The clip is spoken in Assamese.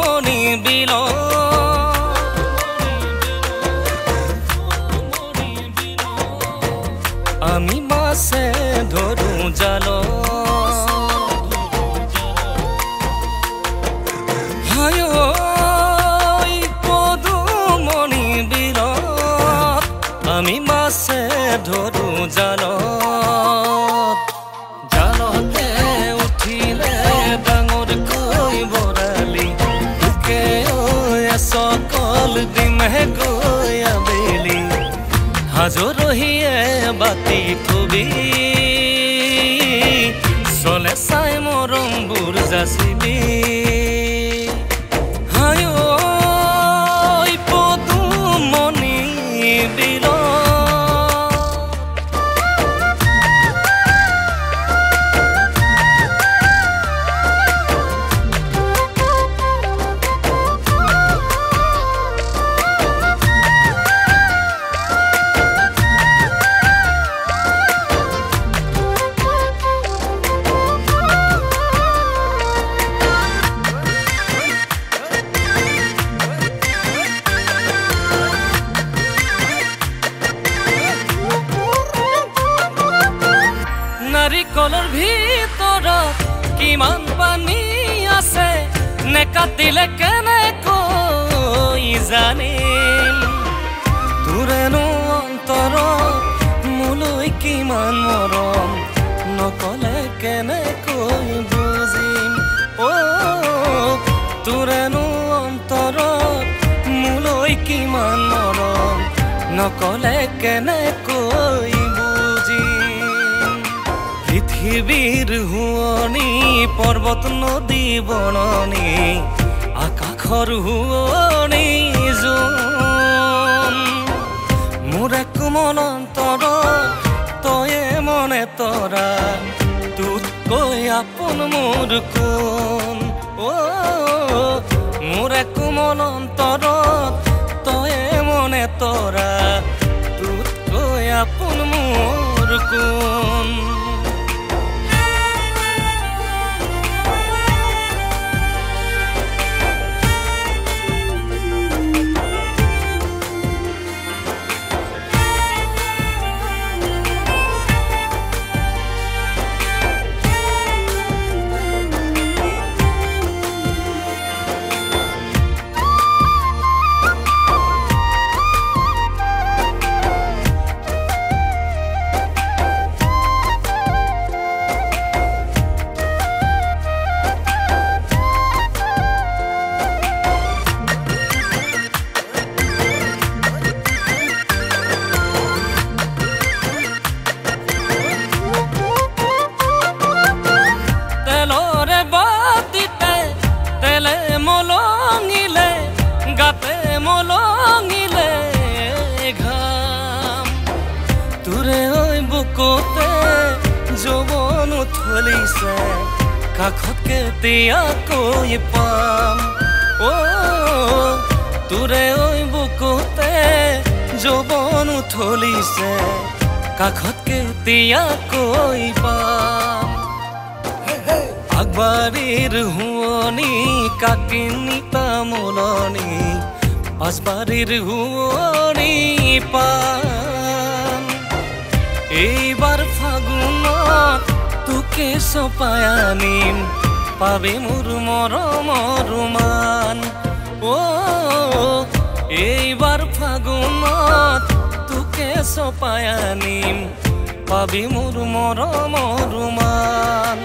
মনি বিল আমি মাছে ধরু জাল পদুমনি বিল আমি মাছে ধরু জাল জালতে উঠিলে ডাঙর কই বৰালি বুকে সকল দিমে গৈ আবেলি হাজো ৰহিয়ে বাতি থবি চলে চাই মৰমবোৰ যাচিবি পদুমনি বিল নাৰিকলৰ ভিতৰত কিমান পানী আছে নেকাটিলে কেনেকৈ জানিম তোৰেনো অন্তৰত মোলৈ কিমান মৰম নকলে কেনেকৈ বুজিম তোৰেনো অন্তৰত মোলৈ কিমান মৰম নকলে কেনেকৈ পৃথিবীৰ হুঁৱনি পৰ্বত নদী বননি আকাশৰ হুঁৱনি জোন মোৰে কোমল অন্তৰত তয়ে মনে তৰা তোতকৈ আপোন মোৰ কোন মোৰে কোমল অন্তৰত তয়ে মনে তৰা তোতকৈ আপোন মোৰ কোন মলঙিলে ঘাম তোৰে ঐ বুকুতে যৌৱন উঠলিছে কাষত কেতিয়াকৈ পাম তোৰে ঐ বুকুতে যৌৱন উঠলিছে কাষত কেতিয়াকৈ পাম আগবাৰীৰ হুঁৱনি কাকিনি তামোলনি পাছবাৰীৰ হুঁৱনি পাম এইবাৰ ফাগুনত তোকে চপাই আনিম পাবি মোৰ মৰমৰ মান এইবাৰ ফাগুনত তোকে চপাই আনিম পাবি মোৰ মৰমৰ মান